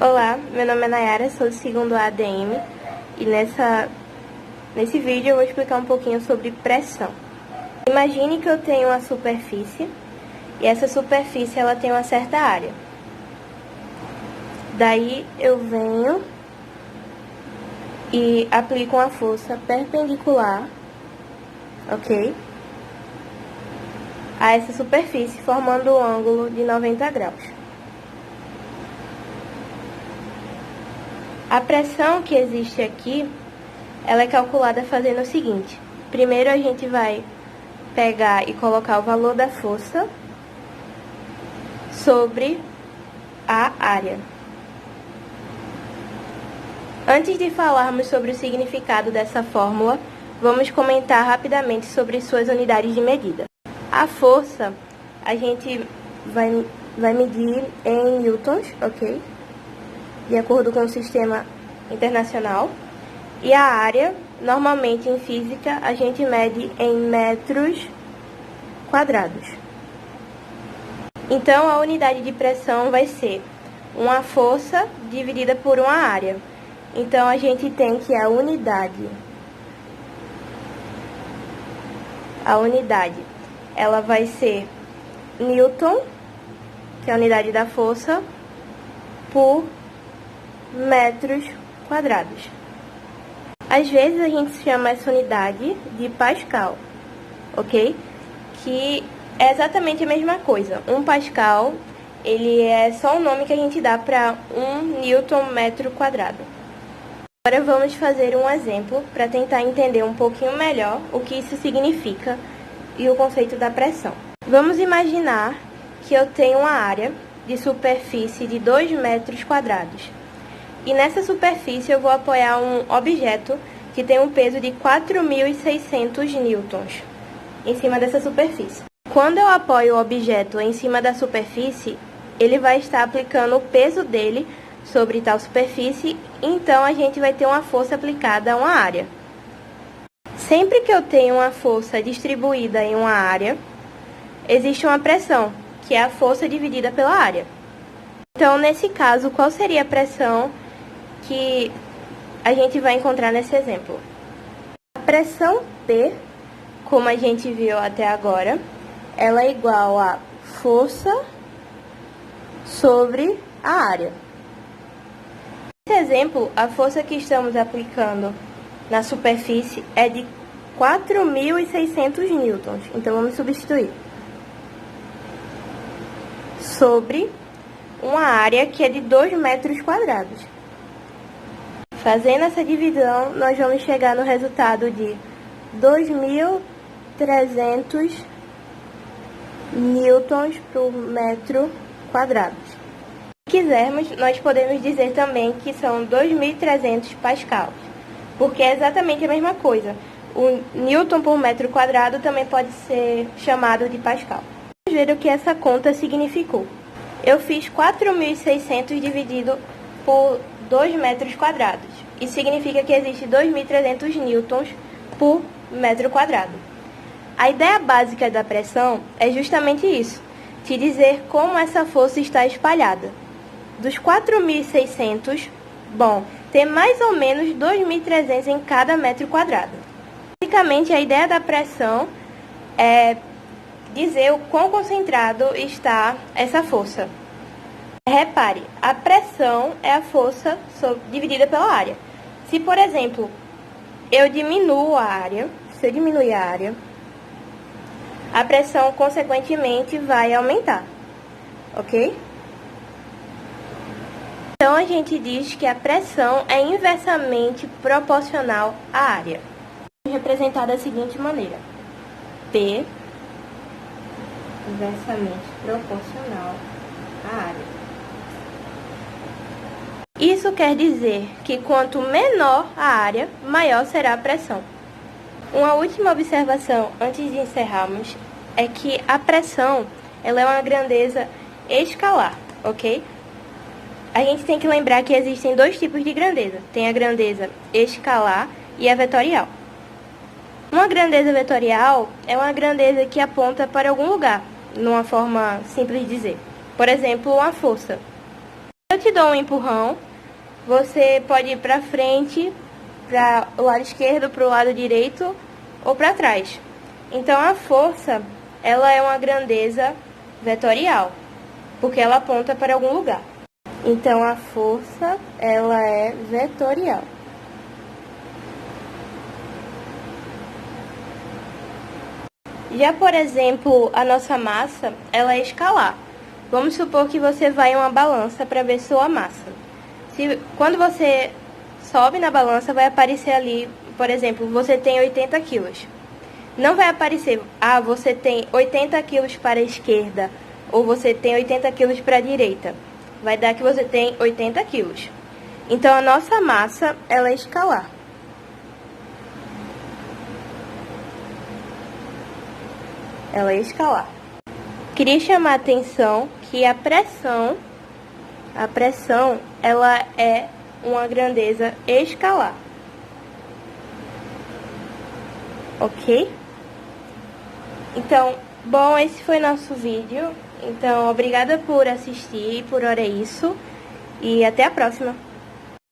Olá, meu nome é Nayara, sou do segundo ADM e nesse vídeo eu vou explicar um pouquinho sobre pressão. Imagine que eu tenho uma superfície e essa superfície ela tem uma certa área. Daí eu venho e aplico uma força perpendicular, ok? A essa superfície, formando um ângulo de 90 graus. A pressão que existe aqui, ela é calculada fazendo o seguinte. Primeiro a gente vai pegar e colocar o valor da força sobre a área. Antes de falarmos sobre o significado dessa fórmula, vamos comentar rapidamente sobre suas unidades de medida. A força, a gente vai medir em newtons, ok? De acordo com o sistema internacional. E a área, normalmente em física, a gente mede em metros quadrados. Então, a unidade de pressão vai ser uma força dividida por uma área. Então, a gente tem que a unidade, ela vai ser newton, que é a unidade da força, por metros quadrados. Às vezes a gente chama essa unidade de Pascal, ok? Que é exatamente a mesma coisa. Um Pascal, ele é só um nome que a gente dá para um Newton metro quadrado. Agora vamos fazer um exemplo para tentar entender um pouquinho melhor o que isso significa e o conceito da pressão. Vamos imaginar que eu tenho uma área de superfície de 2 metros quadrados. E nessa superfície eu vou apoiar um objeto que tem um peso de 4.600 newtons em cima dessa superfície. Quando eu apoio o objeto em cima da superfície, ele vai estar aplicando o peso dele sobre tal superfície, então a gente vai ter uma força aplicada a uma área. Sempre que eu tenho uma força distribuída em uma área, existe uma pressão, que é a força dividida pela área. Então, nesse caso, qual seria a pressão que a gente vai encontrar nesse exemplo? A pressão P, como a gente viu até agora, ela é igual a força sobre a área. Nesse exemplo, a força que estamos aplicando na superfície é de 4.600 newtons. Então, vamos substituir. Sobre uma área que é de 2 metros quadrados. Fazendo essa divisão, nós vamos chegar no resultado de 2.300 newtons por metro quadrado. Se quisermos, nós podemos dizer também que são 2.300 pascals, porque é exatamente a mesma coisa. O newton por metro quadrado também pode ser chamado de pascal. Vamos ver o que essa conta significou. Eu fiz 4.600 dividido por 2 metros quadrados. Isso significa que existe 2.300 newtons por metro quadrado. A ideia básica da pressão é justamente isso, te dizer como essa força está espalhada. Dos 4.600, tem mais ou menos 2.300 em cada metro quadrado. Basicamente, a ideia da pressão é dizer o quão concentrado está essa força. Repare, a pressão é a força dividida pela área. Se, por exemplo, eu diminuo a área, se eu diminuir a área, a pressão, consequentemente, vai aumentar, ok? Então, a gente diz que a pressão é inversamente proporcional à área. Representada da seguinte maneira. P inversamente proporcional à área. Isso quer dizer que quanto menor a área, maior será a pressão. Uma última observação antes de encerrarmos é que a pressão ela é uma grandeza escalar, ok? A gente tem que lembrar que existem dois tipos de grandeza. Tem a grandeza escalar e a vetorial. Uma grandeza vetorial é uma grandeza que aponta para algum lugar, numa forma simples de dizer. Por exemplo, uma força. Se eu te dou um empurrão, você pode ir para frente, para o lado esquerdo, para o lado direito ou para trás. Então a força, ela é uma grandeza vetorial, porque ela aponta para algum lugar. Então a força, ela é vetorial. Já, por exemplo, a nossa massa, ela é escalar. Vamos supor que você vai em uma balança para ver sua massa. Quando você sobe na balança, vai aparecer ali, por exemplo, você tem 80 quilos. Não vai aparecer, você tem 80 quilos para a esquerda, ou você tem 80 quilos para a direita. Vai dar que você tem 80 quilos. Então, a nossa massa, ela é escalar. Ela é escalar. Queria chamar a atenção que a pressão, ela é uma grandeza escalar. Ok? Então, bom, esse foi nosso vídeo. Então, obrigada por assistir, por hora é isso. E até a próxima.